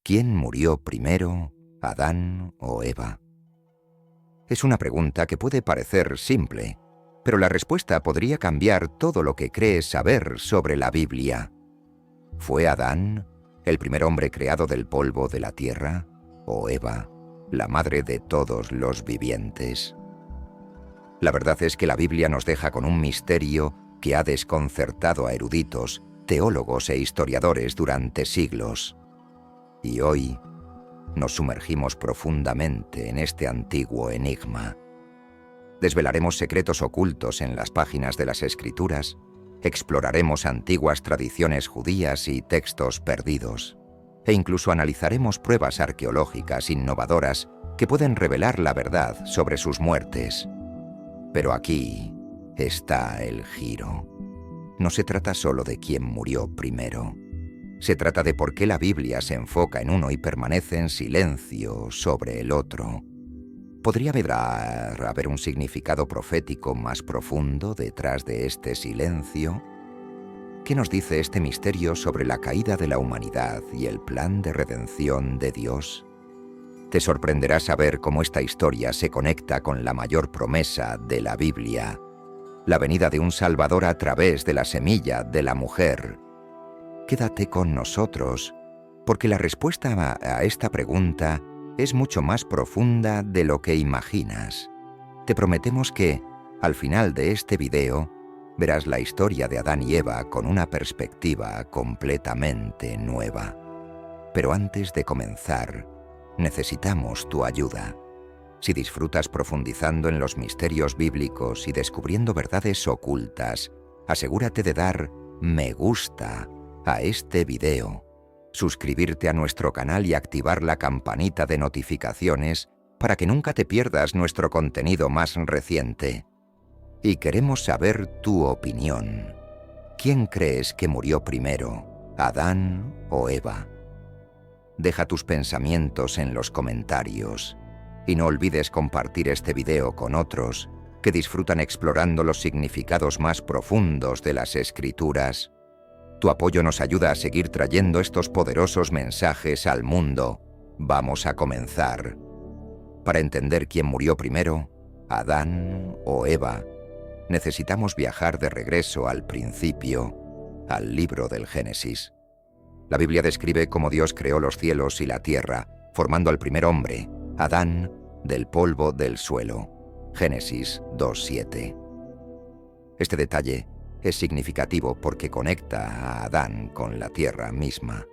¿Quién murió primero, Adán o Eva? Es una pregunta que puede parecer simple, pero la respuesta podría cambiar todo lo que crees saber sobre la Biblia. ¿Fue Adán el primer hombre creado del polvo de la tierra, o Eva, la madre de todos los vivientes? La verdad es que la Biblia nos deja con un misterio que ha desconcertado a eruditos, teólogos e historiadores durante siglos. Y hoy nos sumergimos profundamente en este antiguo enigma. Desvelaremos secretos ocultos en las páginas de las Escrituras, exploraremos antiguas tradiciones judías y textos perdidos, e incluso analizaremos pruebas arqueológicas innovadoras que pueden revelar la verdad sobre sus muertes. Pero aquí está el giro. No se trata solo de quién murió primero. Se trata de por qué la Biblia se enfoca en uno y permanece en silencio sobre el otro. ¿Podría haber un significado profético más profundo detrás de este silencio? ¿Qué nos dice este misterio sobre la caída de la humanidad y el plan de redención de Dios? Te sorprenderá saber cómo esta historia se conecta con la mayor promesa de la Biblia, la venida de un Salvador a través de la semilla de la mujer. Quédate con nosotros, porque la respuesta a esta pregunta es mucho más profunda de lo que imaginas. Te prometemos que, al final de este video, verás la historia de Adán y Eva con una perspectiva completamente nueva. Pero antes de comenzar, necesitamos tu ayuda. Si disfrutas profundizando en los misterios bíblicos y descubriendo verdades ocultas, asegúrate de dar me gusta a este video, suscribirte a nuestro canal y activar la campanita de notificaciones para que nunca te pierdas nuestro contenido más reciente. Y queremos saber tu opinión. ¿Quién crees que murió primero, Adán o Eva? Deja tus pensamientos en los comentarios y no olvides compartir este video con otros que disfrutan explorando los significados más profundos de las Escrituras. Tu apoyo nos ayuda a seguir trayendo estos poderosos mensajes al mundo. Vamos a comenzar. Para entender quién murió primero, Adán o Eva, necesitamos viajar de regreso al principio, al libro del Génesis. La Biblia describe cómo Dios creó los cielos y la tierra, formando al primer hombre, Adán, del polvo del suelo. Génesis 2:7. Este detalle es significativo porque conecta a Adán con la tierra misma.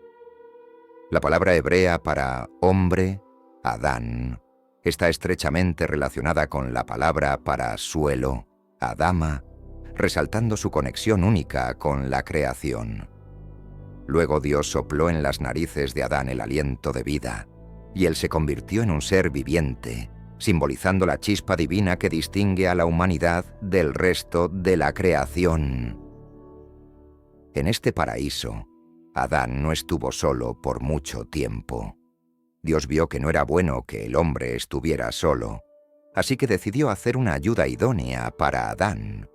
La palabra hebrea para hombre, Adán, está estrechamente relacionada con la palabra para suelo, Adama, resaltando su conexión única con la creación. Luego Dios sopló en las narices de Adán el aliento de vida, y él se convirtió en un ser viviente, simbolizando la chispa divina que distingue a la humanidad del resto de la creación. En este paraíso, Adán no estuvo solo por mucho tiempo. Dios vio que no era bueno que el hombre estuviera solo, así que decidió hacer una ayuda idónea para Adán.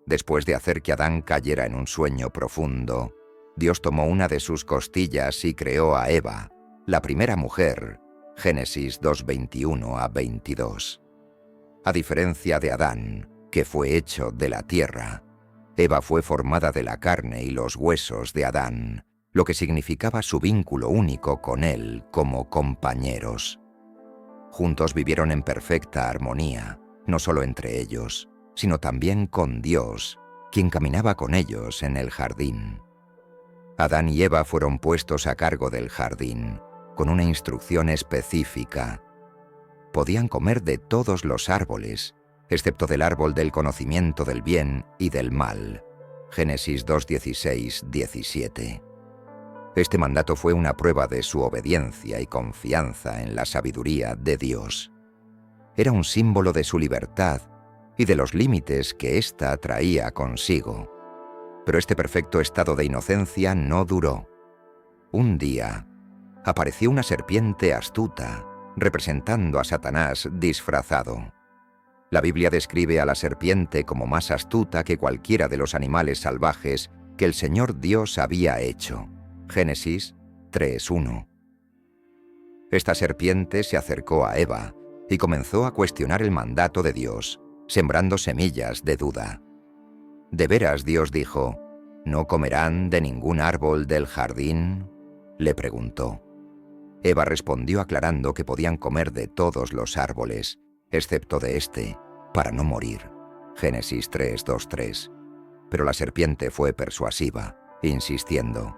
Después de hacer que Adán cayera en un sueño profundo, Dios tomó una de sus costillas y creó a Eva, la primera mujer. Génesis 2:21-22. A diferencia de Adán, que fue hecho de la tierra, Eva fue formada de la carne y los huesos de Adán, lo que significaba su vínculo único con él como compañeros. Juntos vivieron en perfecta armonía, no solo entre ellos, sino también con Dios, quien caminaba con ellos en el jardín. Adán y Eva fueron puestos a cargo del jardín, con una instrucción específica. Podían comer de todos los árboles, excepto del árbol del conocimiento del bien y del mal. Génesis 2:16-17. Este mandato fue una prueba de su obediencia y confianza en la sabiduría de Dios. Era un símbolo de su libertad y de los límites que ésta traía consigo. Pero este perfecto estado de inocencia no duró. Un día, apareció una serpiente astuta, representando a Satanás disfrazado. La Biblia describe a la serpiente como más astuta que cualquiera de los animales salvajes que el Señor Dios había hecho. Génesis 3:1. Esta serpiente se acercó a Eva y comenzó a cuestionar el mandato de Dios, sembrando semillas de duda. ¿De veras Dios dijo, ¿no comerán de ningún árbol del jardín??, le preguntó. Eva respondió aclarando que podían comer de todos los árboles, excepto de este, para no morir. Génesis 3:2-3. Pero la serpiente fue persuasiva, insistiendo,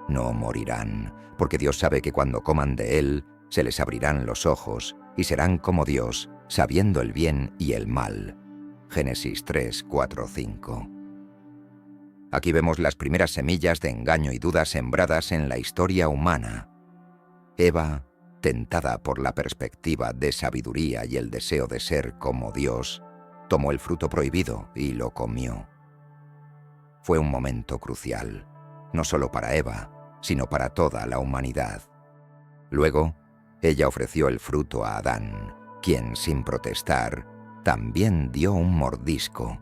no morirán, porque Dios sabe que cuando coman de él, se les abrirán los ojos y serán como Dios, sabiendo el bien y el mal. Génesis 3:4-5. Aquí vemos las primeras semillas de engaño y duda sembradas en la historia humana. Eva, tentada por la perspectiva de sabiduría y el deseo de ser como Dios, tomó el fruto prohibido y lo comió. Fue un momento crucial, no solo para Eva, sino para toda la humanidad. Luego, ella ofreció el fruto a Adán, quien, sin protestar, también dio un mordisco.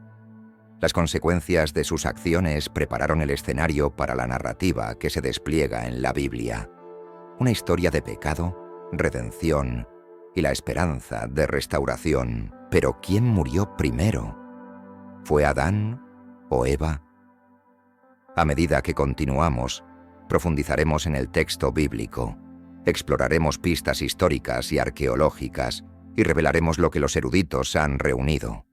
Las consecuencias de sus acciones prepararon el escenario para la narrativa que se despliega en la Biblia. Una historia de pecado, redención y la esperanza de restauración. Pero ¿quién murió primero? ¿Fue Adán o Eva? A medida que continuamos, profundizaremos en el texto bíblico, exploraremos pistas históricas y arqueológicas y revelaremos lo que los eruditos han reunido.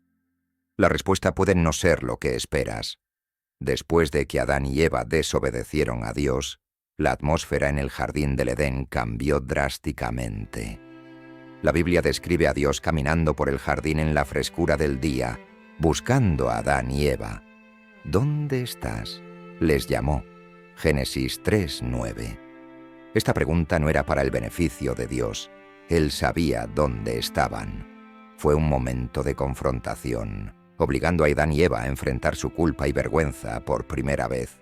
La respuesta puede no ser lo que esperas. Después de que Adán y Eva desobedecieron a Dios, la atmósfera en el jardín del Edén cambió drásticamente. La Biblia describe a Dios caminando por el jardín en la frescura del día, buscando a Adán y Eva. ¿Dónde estás?, les llamó. Génesis 3:9. Esta pregunta no era para el beneficio de Dios. Él sabía dónde estaban. Fue un momento de confrontación, obligando a Adán y Eva a enfrentar su culpa y vergüenza por primera vez.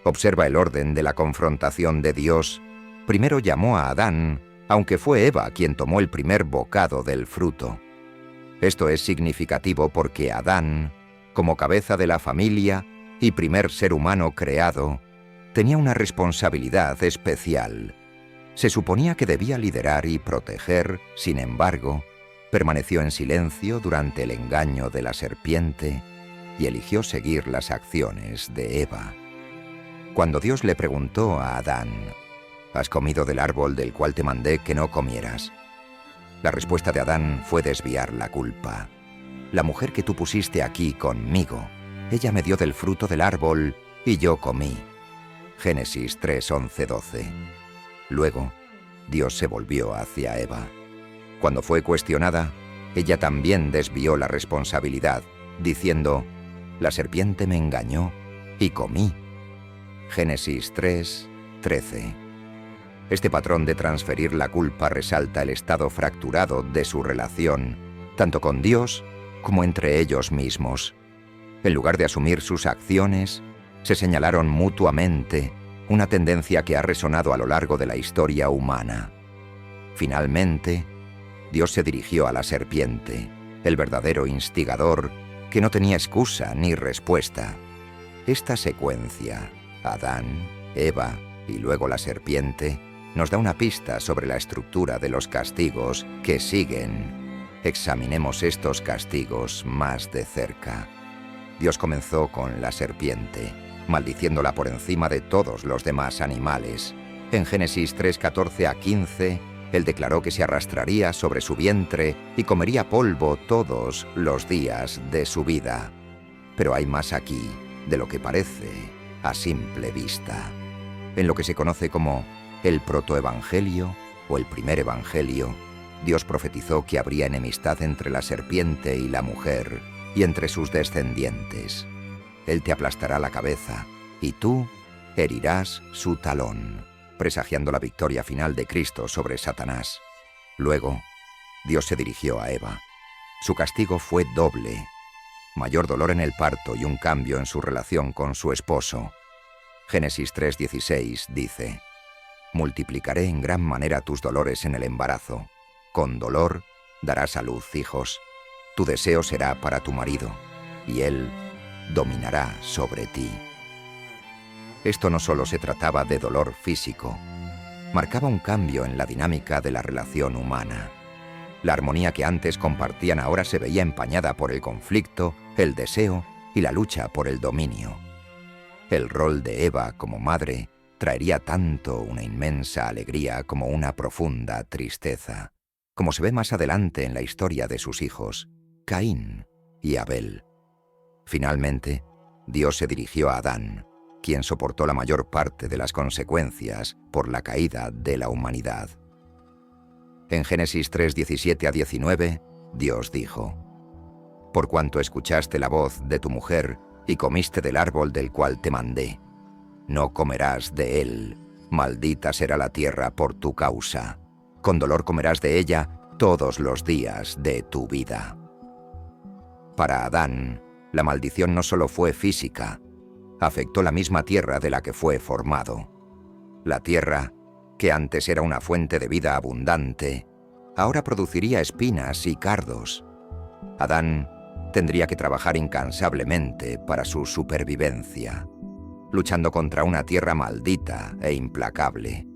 Observa el orden de la confrontación de Dios. Primero llamó a Adán, aunque fue Eva quien tomó el primer bocado del fruto. Esto es significativo porque Adán, como cabeza de la familia y primer ser humano creado, tenía una responsabilidad especial. Se suponía que debía liderar y proteger, sin embargo, permaneció en silencio durante el engaño de la serpiente y eligió seguir las acciones de Eva. Cuando Dios le preguntó a Adán, ¿has comido del árbol del cual te mandé que no comieras?, la respuesta de Adán fue desviar la culpa. La mujer que tú pusiste aquí conmigo, ella me dio del fruto del árbol y yo comí. Génesis 3:11-12. Luego, Dios se volvió hacia Eva. Cuando fue cuestionada, ella también desvió la responsabilidad, diciendo, la serpiente me engañó y comí. Génesis 3:13. Este patrón de transferir la culpa resalta el estado fracturado de su relación, tanto con Dios como entre ellos mismos. En lugar de asumir sus acciones, se señalaron mutuamente, una tendencia que ha resonado a lo largo de la historia humana. Finalmente, Dios se dirigió a la serpiente, el verdadero instigador, que no tenía excusa ni respuesta. Esta secuencia, Adán, Eva y luego la serpiente, nos da una pista sobre la estructura de los castigos que siguen. Examinemos estos castigos más de cerca. Dios comenzó con la serpiente, maldiciéndola por encima de todos los demás animales. En Génesis 3:14-15, Él declaró que se arrastraría sobre su vientre y comería polvo todos los días de su vida. Pero hay más aquí de lo que parece a simple vista. En lo que se conoce como el protoevangelio o el primer evangelio, Dios profetizó que habría enemistad entre la serpiente y la mujer y entre sus descendientes. Él te aplastará la cabeza y tú herirás su talón, presagiando la victoria final de Cristo sobre Satanás. Luego, Dios se dirigió a Eva. Su castigo fue doble: mayor dolor en el parto y un cambio en su relación con su esposo. Génesis 3:16 dice, multiplicaré en gran manera tus dolores en el embarazo. Con dolor darás a luz hijos. Tu deseo será para tu marido, y él dominará sobre ti. Esto no solo se trataba de dolor físico. marcaba un cambio en la dinámica de la relación humana. La armonía que antes compartían ahora se veía empañada por el conflicto, el deseo y la lucha por el dominio. El rol de Eva como madre traería tanto una inmensa alegría como una profunda tristeza, como se ve más adelante en la historia de sus hijos, Caín y Abel. Finalmente, Dios se dirigió a Adán, quien soportó la mayor parte de las consecuencias por la caída de la humanidad. En Génesis 3:17-19, Dios dijo: «Por cuanto escuchaste la voz de tu mujer y comiste del árbol del cual te mandé, no comerás de él, maldita será la tierra por tu causa. Con dolor comerás de ella todos los días de tu vida». Para Adán, la maldición no solo fue física, afectó la misma tierra de la que fue formado. La tierra, que antes era una fuente de vida abundante, ahora produciría espinas y cardos. Adán tendría que trabajar incansablemente para su supervivencia, luchando contra una tierra maldita e implacable.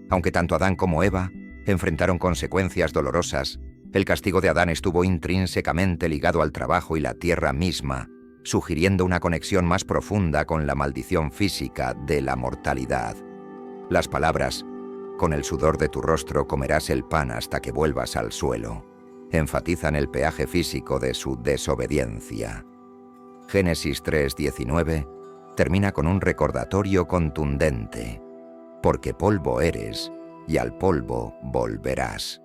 Aunque tanto Adán como Eva enfrentaron consecuencias dolorosas, el castigo de Adán estuvo intrínsecamente ligado al trabajo y la tierra misma, sugiriendo una conexión más profunda con la maldición física de la mortalidad. Las palabras «con el sudor de tu rostro comerás el pan hasta que vuelvas al suelo» enfatizan el peaje físico de su desobediencia. Génesis 3:19 termina con un recordatorio contundente: «Porque polvo eres, y al polvo volverás».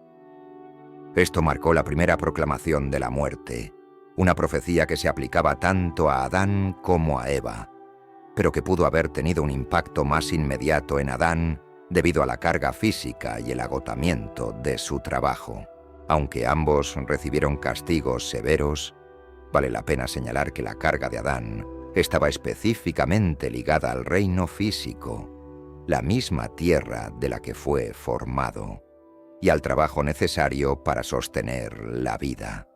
Esto marcó la primera proclamación de la muerte, una profecía que se aplicaba tanto a Adán como a Eva, pero que pudo haber tenido un impacto más inmediato en Adán debido a la carga física y el agotamiento de su trabajo. Aunque ambos recibieron castigos severos, vale la pena señalar que la carga de Adán estaba específicamente ligada al reino físico, la misma tierra de la que fue formado, y al trabajo necesario para sostener la vida.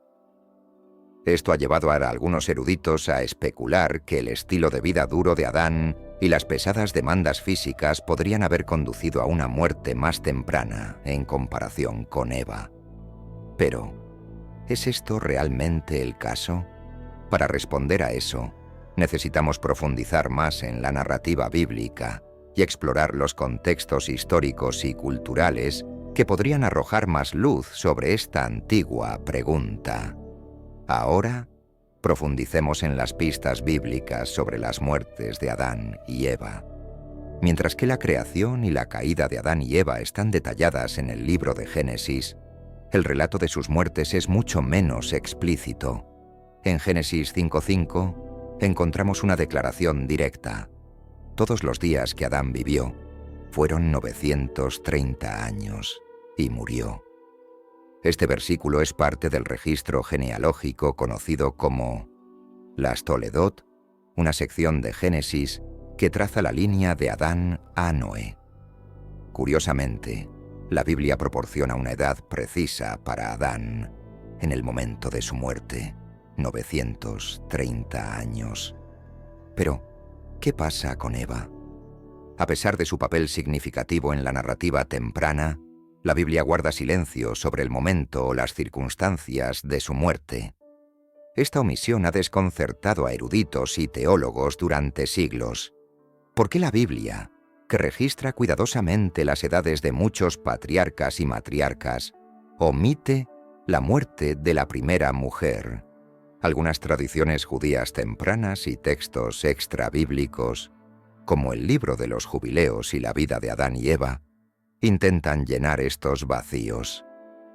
Esto ha llevado a algunos eruditos a especular que el estilo de vida duro de Adán y las pesadas demandas físicas podrían haber conducido a una muerte más temprana en comparación con Eva. Pero, ¿es esto realmente el caso? Para responder a eso, necesitamos profundizar más en la narrativa bíblica y explorar los contextos históricos y culturales que podrían arrojar más luz sobre esta antigua pregunta. Ahora, profundicemos en las pistas bíblicas sobre las muertes de Adán y Eva. Mientras que la creación y la caída de Adán y Eva están detalladas en el libro de Génesis, el relato de sus muertes es mucho menos explícito. En Génesis 5:5 encontramos una declaración directa: «Todos los días que Adán vivió fueron 930 años y murió». Este versículo es parte del registro genealógico conocido como las Toledot, una sección de Génesis que traza la línea de Adán a Noé. Curiosamente, la Biblia proporciona una edad precisa para Adán en el momento de su muerte, 930 años. Pero, ¿qué pasa con Eva? A pesar de su papel significativo en la narrativa temprana, la Biblia guarda silencio sobre el momento o las circunstancias de su muerte. Esta omisión ha desconcertado a eruditos y teólogos durante siglos. ¿Por qué la Biblia, que registra cuidadosamente las edades de muchos patriarcas y matriarcas, omite la muerte de la primera mujer? Algunas tradiciones judías tempranas y textos extrabíblicos, como el libro de los Jubileos y la vida de Adán y Eva, intentan llenar estos vacíos.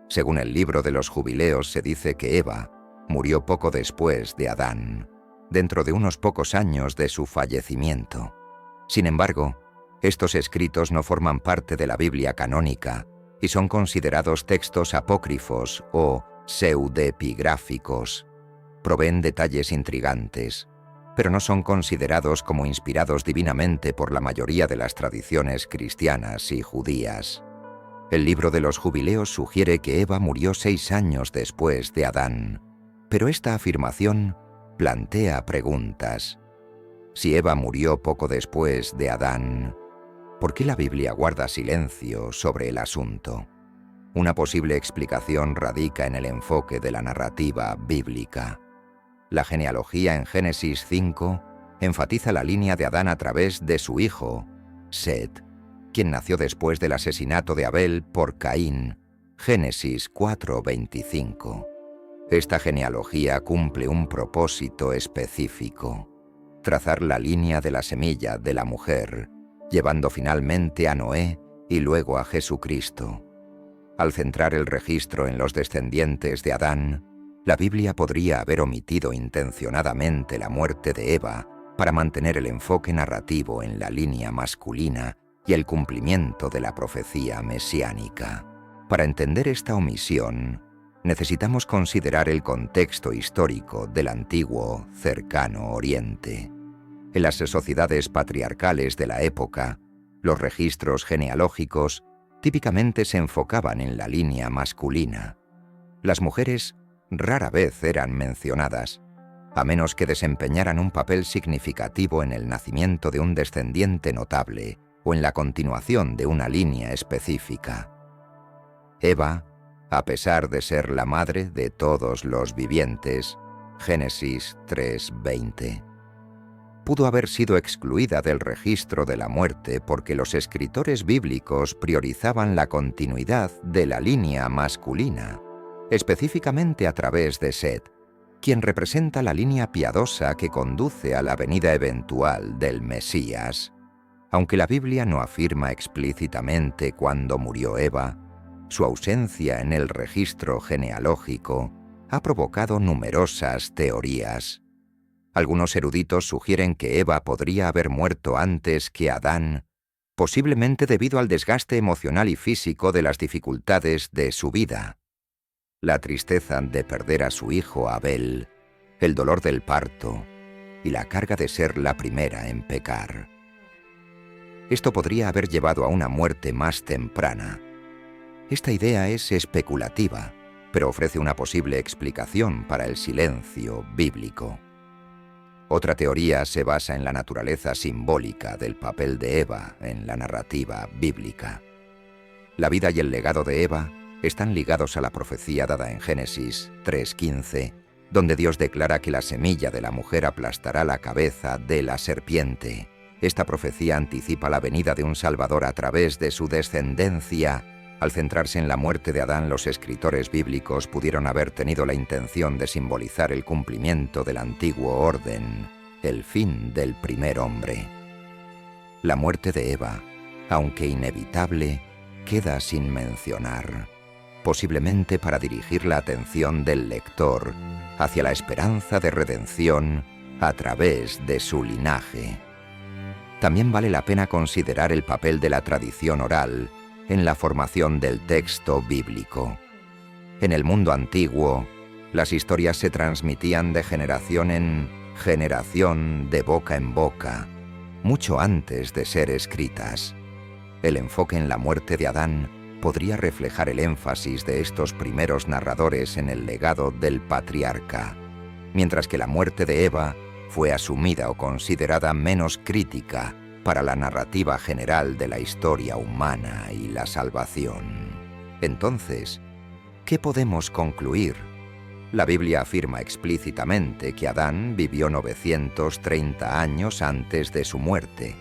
Según el libro de los Jubileos se dice que Eva murió poco después de Adán, dentro de unos pocos años de su fallecimiento. Sin embargo, estos escritos no forman parte de la Biblia canónica y son considerados textos apócrifos o pseudepigráficos. Proveen detalles intrigantes, pero no son considerados como inspirados divinamente por la mayoría de las tradiciones cristianas y judías. El libro de los Jubileos sugiere que Eva murió 6 años después de Adán, pero esta afirmación plantea preguntas. Si Eva murió poco después de Adán, ¿Por qué la Biblia guarda silencio sobre el asunto? Una posible explicación radica en el enfoque de la narrativa bíblica. La genealogía en Génesis 5 enfatiza la línea de Adán a través de su hijo, Set, quien nació después del asesinato de Abel por Caín, Génesis 4:25. Esta genealogía cumple un propósito específico: trazar la línea de la semilla de la mujer, llevando finalmente a Noé y luego a Jesucristo. Al centrar el registro en los descendientes de Adán, la Biblia podría haber omitido intencionadamente la muerte de Eva para mantener el enfoque narrativo en la línea masculina y el cumplimiento de la profecía mesiánica. Para entender esta omisión, necesitamos considerar el contexto histórico del antiguo cercano Oriente. En las sociedades patriarcales de la época, los registros genealógicos típicamente se enfocaban en la línea masculina. Las mujeres rara vez eran mencionadas, a menos que desempeñaran un papel significativo en el nacimiento de un descendiente notable o en la continuación de una línea específica. Eva, a pesar de ser la madre de todos los vivientes, Génesis 3:20, pudo haber sido excluida del registro de la muerte porque los escritores bíblicos priorizaban la continuidad de la línea masculina, específicamente a través de Set, quien representa la línea piadosa que conduce a la venida eventual del Mesías. Aunque la Biblia no afirma explícitamente cuándo murió Eva, su ausencia en el registro genealógico ha provocado numerosas teorías. Algunos eruditos sugieren que Eva podría haber muerto antes que Adán, posiblemente debido al desgaste emocional y físico de las dificultades de su vida. La tristeza de perder a su hijo Abel, el dolor del parto y la carga de ser la primera en pecar. Esto podría haber llevado a una muerte más temprana. Esta idea es especulativa, pero ofrece una posible explicación para el silencio bíblico. Otra teoría se basa en la naturaleza simbólica del papel de Eva en la narrativa bíblica. La vida y el legado de Eva están ligados a la profecía dada en Génesis 3:15, donde Dios declara que la semilla de la mujer aplastará la cabeza de la serpiente. Esta profecía anticipa la venida de un Salvador a través de su descendencia. Al centrarse en la muerte de Adán, los escritores bíblicos pudieron haber tenido la intención de simbolizar el cumplimiento del antiguo orden, el fin del primer hombre. La muerte de Eva, aunque inevitable, queda sin mencionar, posiblemente para dirigir la atención del lector hacia la esperanza de redención a través de su linaje. También vale la pena considerar el papel de la tradición oral en la formación del texto bíblico. En el mundo antiguo, las historias se transmitían de generación en generación, de boca en boca, mucho antes de ser escritas. El enfoque en la muerte de Adán podría reflejar el énfasis de estos primeros narradores en el legado del patriarca, mientras que la muerte de Eva fue asumida o considerada menos crítica para la narrativa general de la historia humana y la salvación. Entonces, ¿qué podemos concluir? La Biblia afirma explícitamente que Adán vivió 930 años antes de su muerte,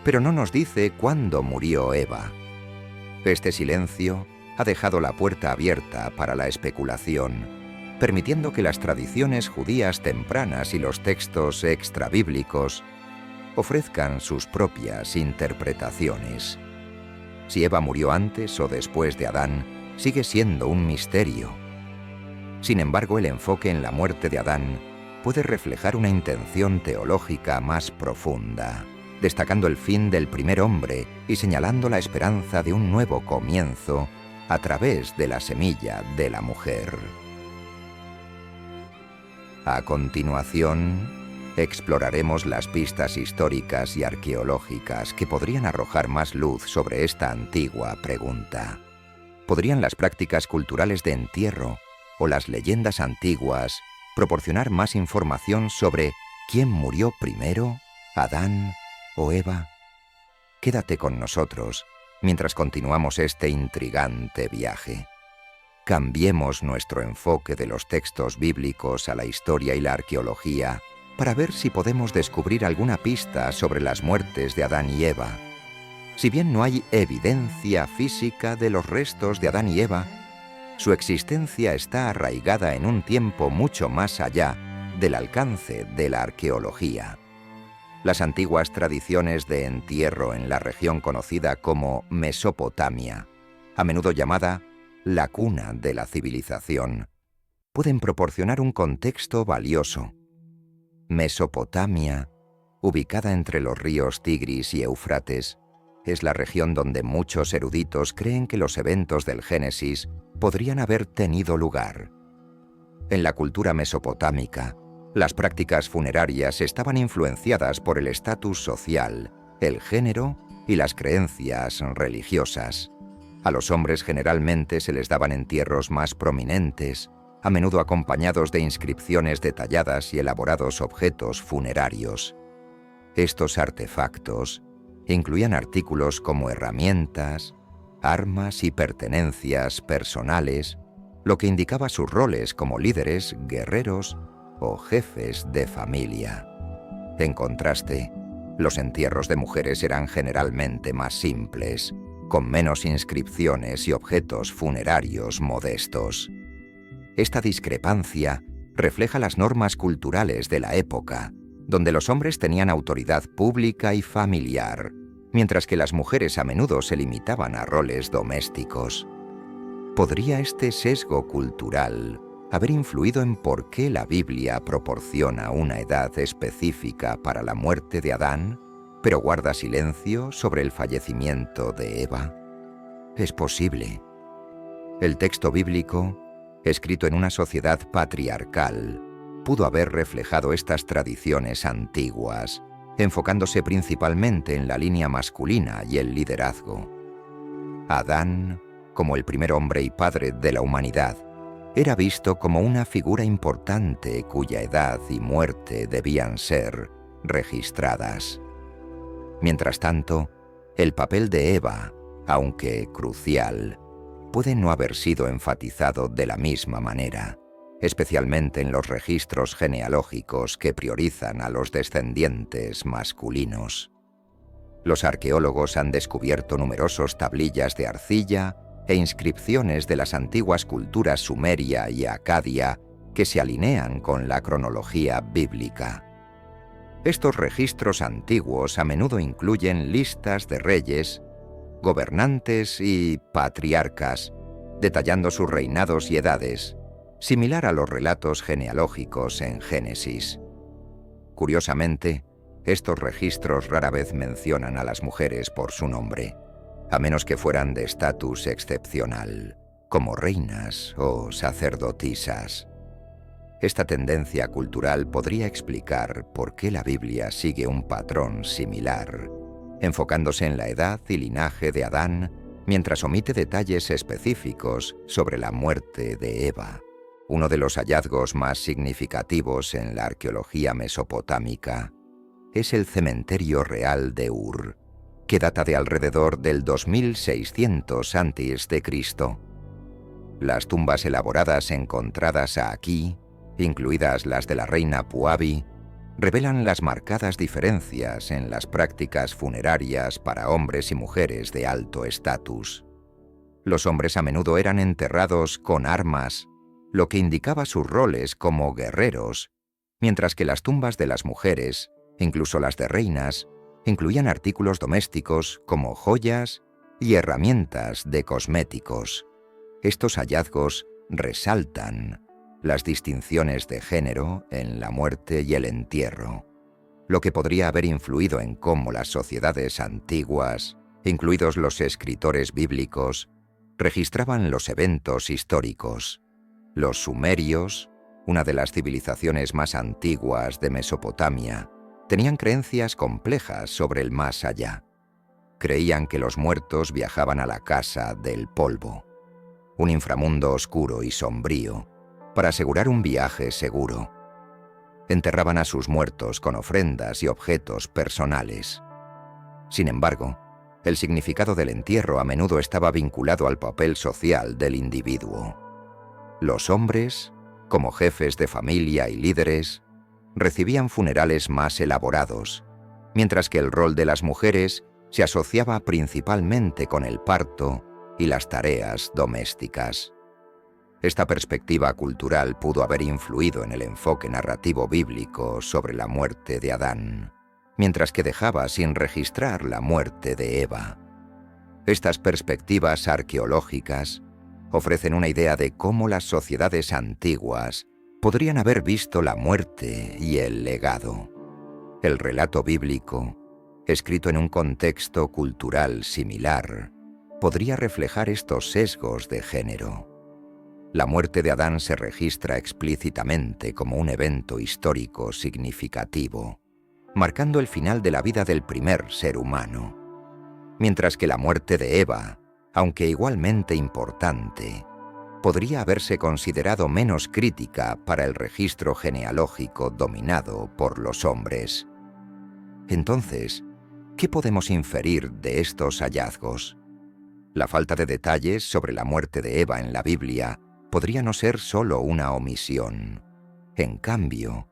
pero no nos dice cuándo murió Eva. Este silencio ha dejado la puerta abierta para la especulación, permitiendo que las tradiciones judías tempranas y los textos extrabíblicos ofrezcan sus propias interpretaciones. Si Eva murió antes o después de Adán, sigue siendo un misterio. Sin embargo, el enfoque en la muerte de Adán puede reflejar una intención teológica más profunda, destacando el fin del primer hombre y señalando la esperanza de un nuevo comienzo a través de la semilla de la mujer. A continuación, exploraremos las pistas históricas y arqueológicas que podrían arrojar más luz sobre esta antigua pregunta. ¿Podrían las prácticas culturales de entierro o las leyendas antiguas proporcionar más información sobre quién murió primero, Adán o Eva? quédate con nosotros mientras continuamos este intrigante viaje. Cambiemos nuestro enfoque de los textos bíblicos a la historia y la arqueología para ver si podemos descubrir alguna pista sobre las muertes de Adán y Eva. Si bien no hay evidencia física de los restos de Adán y Eva, su existencia está arraigada en un tiempo mucho más allá del alcance de la arqueología. Las antiguas tradiciones de entierro en la región conocida como Mesopotamia, a menudo llamada la cuna de la civilización, pueden proporcionar un contexto valioso. Mesopotamia, ubicada entre los ríos Tigris y Éufrates, es la región donde muchos eruditos creen que los eventos del Génesis podrían haber tenido lugar. En la cultura mesopotámica, las prácticas funerarias estaban influenciadas por el estatus social, el género y las creencias religiosas. A los hombres generalmente se les daban entierros más prominentes, a menudo acompañados de inscripciones detalladas y elaborados objetos funerarios. Estos artefactos incluían artículos como herramientas, armas y pertenencias personales, lo que indicaba sus roles como líderes, guerreros o jefes de familia. En contraste, los entierros de mujeres eran generalmente más simples, con menos inscripciones y objetos funerarios modestos. Esta discrepancia refleja las normas culturales de la época, donde los hombres tenían autoridad pública y familiar, mientras que las mujeres a menudo se limitaban a roles domésticos. ¿Podría este sesgo cultural haber influido en por qué la Biblia proporciona una edad específica para la muerte de Adán, pero guarda silencio sobre el fallecimiento de Eva? Es posible. El texto bíblico, escrito en una sociedad patriarcal, pudo haber reflejado estas tradiciones antiguas, enfocándose principalmente en la línea masculina y el liderazgo. Adán, como el primer hombre y padre de la humanidad, era visto como una figura importante cuya edad y muerte debían ser registradas. Mientras tanto, el papel de Eva, aunque crucial, puede no haber sido enfatizado de la misma manera, especialmente en los registros genealógicos que priorizan a los descendientes masculinos. Los arqueólogos han descubierto numerosas tablillas de arcilla e inscripciones de las antiguas culturas sumeria y acadia que se alinean con la cronología bíblica. Estos registros antiguos a menudo incluyen listas de reyes, gobernantes y patriarcas, detallando sus reinados y edades, similar a los relatos genealógicos en Génesis. Curiosamente, estos registros rara vez mencionan a las mujeres por su nombre, a menos que fueran de estatus excepcional, como reinas o sacerdotisas. Esta tendencia cultural podría explicar por qué la Biblia sigue un patrón similar, enfocándose en la edad y linaje de Adán, mientras omite detalles específicos sobre la muerte de Eva. Uno de los hallazgos más significativos en la arqueología mesopotámica es el cementerio real de Ur, que data de alrededor del 2600 a.C. Las tumbas elaboradas encontradas aquí, incluidas las de la reina Puabi, revelan las marcadas diferencias en las prácticas funerarias para hombres y mujeres de alto estatus. Los hombres a menudo eran enterrados con armas, lo que indicaba sus roles como guerreros, mientras que las tumbas de las mujeres, incluso las de reinas, incluían artículos domésticos como joyas y herramientas de cosméticos. Estos hallazgos resaltan las distinciones de género en la muerte y el entierro, lo que podría haber influido en cómo las sociedades antiguas, incluidos los escritores bíblicos, registraban los eventos históricos. Los sumerios, una de las civilizaciones más antiguas de Mesopotamia, tenían creencias complejas sobre el más allá. Creían que los muertos viajaban a la casa del polvo, un inframundo oscuro y sombrío, para asegurar un viaje seguro. Enterraban a sus muertos con ofrendas y objetos personales. Sin embargo, El significado del entierro a menudo estaba vinculado al papel social del individuo. Los hombres, como jefes de familia y líderes, recibían funerales más elaborados, mientras que el rol de las mujeres se asociaba principalmente con el parto y las tareas domésticas. Esta perspectiva cultural pudo haber influido en el enfoque narrativo bíblico sobre la muerte de Adán, mientras que dejaba sin registrar la muerte de Eva. Estas perspectivas arqueológicas ofrecen una idea de cómo las sociedades antiguas podrían haber visto la muerte y el legado. El relato bíblico, escrito en un contexto cultural similar, podría reflejar estos sesgos de género. La muerte de Adán se registra explícitamente como un evento histórico significativo, marcando el final de la vida del primer ser humano, mientras que la muerte de Eva, aunque igualmente importante, podría haberse considerado menos crítica para el registro genealógico dominado por los hombres. Entonces, ¿qué podemos inferir de estos hallazgos? La falta de detalles sobre la muerte de Eva en la Biblia podría no ser solo una omisión. En cambio,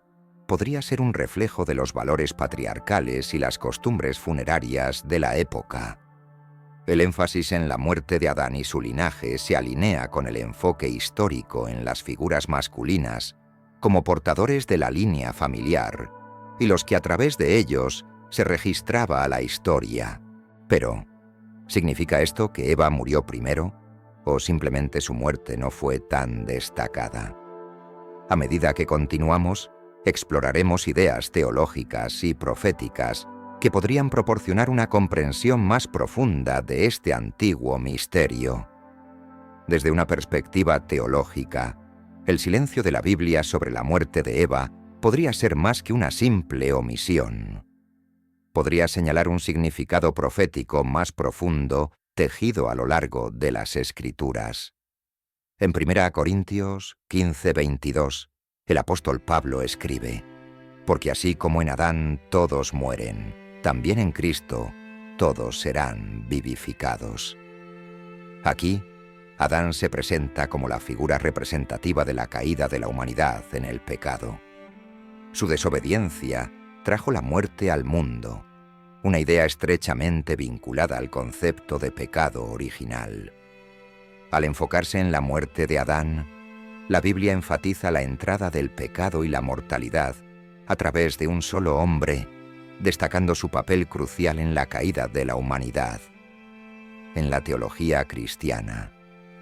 podría ser un reflejo de los valores patriarcales y las costumbres funerarias de la época. El énfasis en la muerte de Adán y su linaje se alinea con el enfoque histórico en las figuras masculinas como portadores de la línea familiar y los que a través de ellos se registraba la historia. Pero, ¿significa esto que Eva murió primero o simplemente su muerte no fue tan destacada? A medida que continuamos, exploraremos ideas teológicas y proféticas que podrían proporcionar una comprensión más profunda de este antiguo misterio. Desde una perspectiva teológica, el silencio de la Biblia sobre la muerte de Eva podría ser más que una simple omisión. Podría señalar un significado profético más profundo tejido a lo largo de las Escrituras. En 1 Corintios 15:22, el apóstol Pablo escribe: «Porque así como en Adán todos mueren, también en Cristo todos serán vivificados». Aquí, Adán se presenta como la figura representativa de la caída de la humanidad en el pecado. Su desobediencia trajo la muerte al mundo, una idea estrechamente vinculada al concepto de pecado original. Al enfocarse en la muerte de Adán, la Biblia enfatiza la entrada del pecado y la mortalidad a través de un solo hombre, destacando su papel crucial en la caída de la humanidad. En la teología cristiana,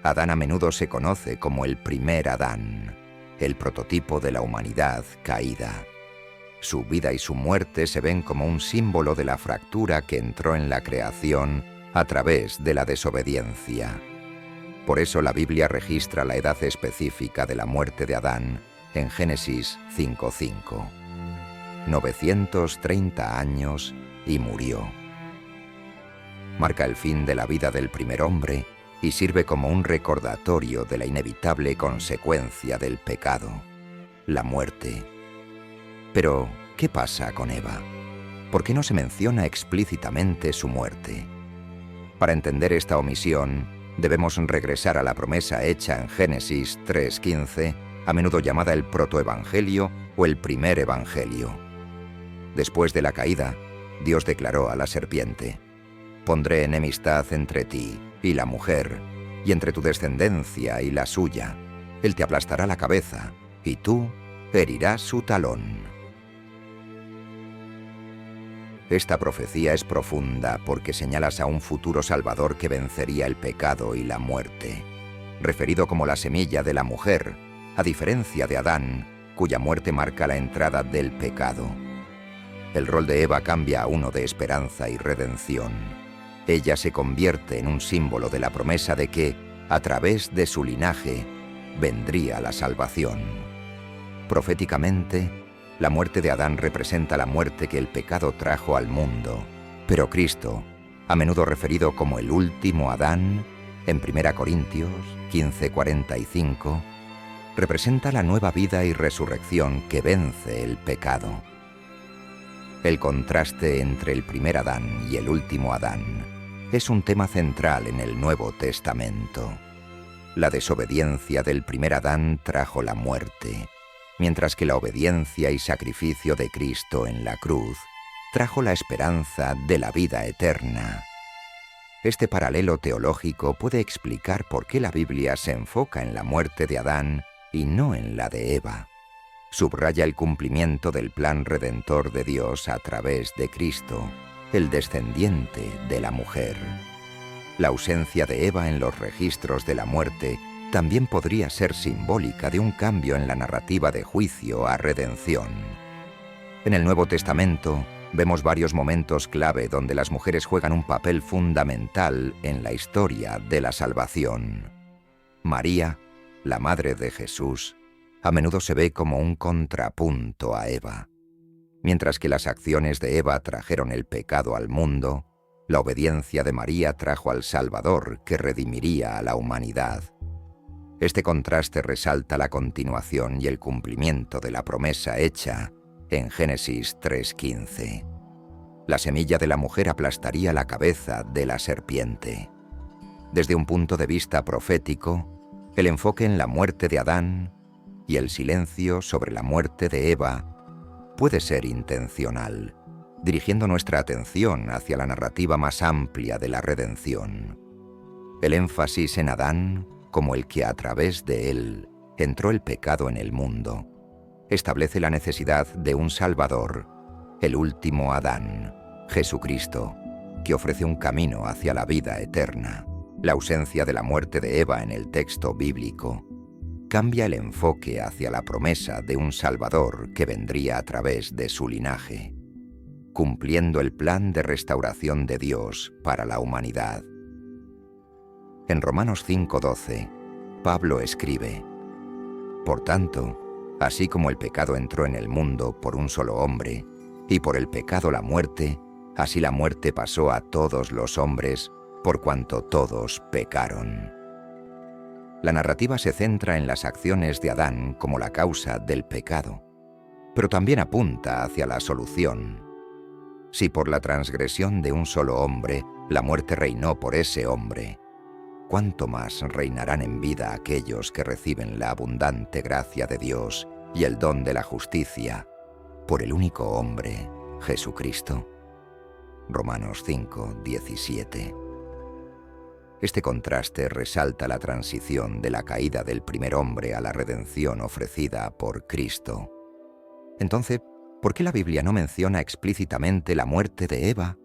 Adán a menudo se conoce como el primer Adán, el prototipo de la humanidad caída. Su vida y su muerte se ven como un símbolo de la fractura que entró en la creación a través de la desobediencia. Por eso la Biblia registra la edad específica de la muerte de Adán en Génesis 5:5. 930 años y murió. Marca el fin de la vida del primer hombre y sirve como un recordatorio de la inevitable consecuencia del pecado, la muerte. Pero, ¿qué pasa con Eva? ¿Por qué no se menciona explícitamente su muerte? Para entender esta omisión, debemos regresar a la promesa hecha en Génesis 3:15, a menudo llamada el protoevangelio o el primer evangelio. Después de la caída, Dios declaró a la serpiente: «Pondré enemistad entre ti y la mujer, y entre tu descendencia y la suya. Él te aplastará la cabeza, y tú herirás su talón». Esta profecía es profunda porque señalas a un futuro Salvador que vencería el pecado y la muerte, referido como la semilla de la mujer, a diferencia de Adán, cuya muerte marca la entrada del pecado. El rol de Eva cambia a uno de esperanza y redención. Ella se convierte en un símbolo de la promesa de que, a través de su linaje, vendría la salvación. Proféticamente, la muerte de Adán representa la muerte que el pecado trajo al mundo, pero Cristo, a menudo referido como el último Adán, en 1 Corintios 15:45, representa la nueva vida y resurrección que vence el pecado. El contraste entre el primer Adán y el último Adán es un tema central en el Nuevo Testamento. La desobediencia del primer Adán trajo la muerte, mientras que la obediencia y sacrificio de Cristo en la cruz trajo la esperanza de la vida eterna. Este paralelo teológico puede explicar por qué la Biblia se enfoca en la muerte de Adán y no en la de Eva. Subraya el cumplimiento del plan redentor de Dios a través de Cristo, el descendiente de la mujer. La ausencia de Eva en los registros de la muerte también podría ser simbólica de un cambio en la narrativa de juicio a redención. En el Nuevo Testamento vemos varios momentos clave donde las mujeres juegan un papel fundamental en la historia de la salvación. María, la madre de Jesús, a menudo se ve como un contrapunto a Eva. Mientras que las acciones de Eva trajeron el pecado al mundo, la obediencia de María trajo al Salvador que redimiría a la humanidad. Este contraste resalta la continuación y el cumplimiento de la promesa hecha en Génesis 3:15. La semilla de la mujer aplastaría la cabeza de la serpiente. Desde un punto de vista profético, el enfoque en la muerte de Adán y el silencio sobre la muerte de Eva puede ser intencional, dirigiendo nuestra atención hacia la narrativa más amplia de la redención. El énfasis en Adán como el que a través de él entró el pecado en el mundo establece la necesidad de un Salvador, el último Adán, Jesucristo, que ofrece un camino hacia la vida eterna. La ausencia de la muerte de Eva en el texto bíblico cambia el enfoque hacia la promesa de un Salvador que vendría a través de su linaje, cumpliendo el plan de restauración de Dios para la humanidad. En Romanos 5:12, Pablo escribe: Por tanto, así como el pecado entró en el mundo por un solo hombre, y por el pecado la muerte, así la muerte pasó a todos los hombres, por cuanto todos pecaron. La narrativa se centra en las acciones de Adán como la causa del pecado, pero también apunta hacia la solución. Si por la transgresión de un solo hombre la muerte reinó por ese hombre, ¿cuánto más reinarán en vida aquellos que reciben la abundante gracia de Dios y el don de la justicia por el único hombre, Jesucristo? Romanos 5:17. Este contraste resalta la transición de la caída del primer hombre a la redención ofrecida por Cristo. Entonces, ¿por qué la Biblia no menciona explícitamente la muerte de Eva?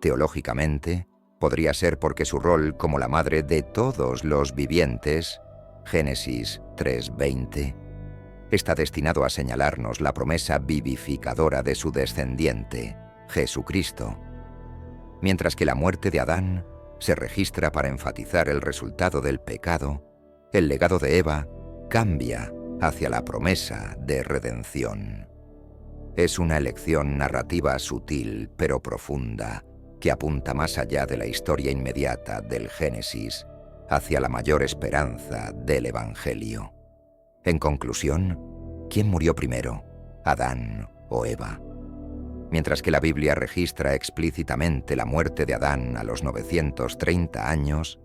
Teológicamente, podría ser porque su rol como la madre de todos los vivientes, Génesis 3:20, está destinado a señalarnos la promesa vivificadora de su descendiente, Jesucristo, mientras que la muerte de Adán se registra para enfatizar el resultado del pecado. El legado de Eva cambia hacia la promesa de redención. Es una elección narrativa sutil pero profunda que apunta más allá de la historia inmediata del Génesis hacia la mayor esperanza del Evangelio. En conclusión, ¿quién murió primero, Adán o Eva? Mientras que la Biblia registra explícitamente la muerte de Adán a los 930 años,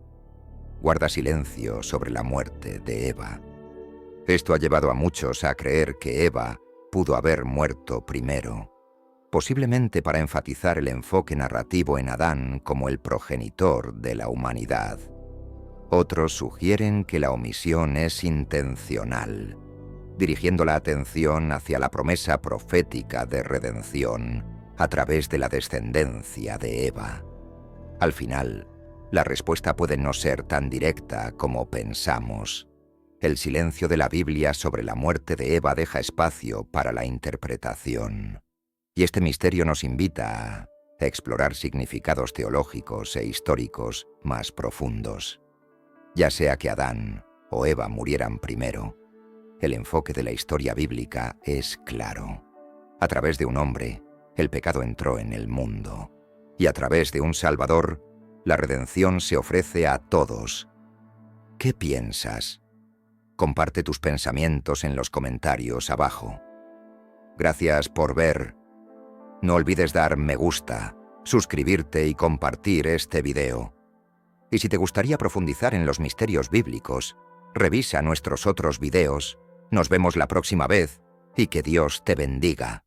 guarda silencio sobre la muerte de Eva. Esto ha llevado a muchos a creer que Eva pudo haber muerto primero, posiblemente para enfatizar el enfoque narrativo en Adán como el progenitor de la humanidad. Otros sugieren que la omisión es intencional, dirigiendo la atención hacia la promesa profética de redención a través de la descendencia de Eva. Al final, la respuesta puede no ser tan directa como pensamos. El silencio de la Biblia sobre la muerte de Eva deja espacio para la interpretación. Y este misterio nos invita a explorar significados teológicos e históricos más profundos. Ya sea que Adán o Eva murieran primero, el enfoque de la historia bíblica es claro. A través de un hombre, el pecado entró en el mundo, y a través de un Salvador, la redención se ofrece a todos. ¿Qué piensas? Comparte tus pensamientos en los comentarios abajo. Gracias por ver. No olvides dar me gusta, suscribirte y compartir este video. Y si te gustaría profundizar en los misterios bíblicos, revisa nuestros otros videos. Nos vemos la próxima vez y que Dios te bendiga.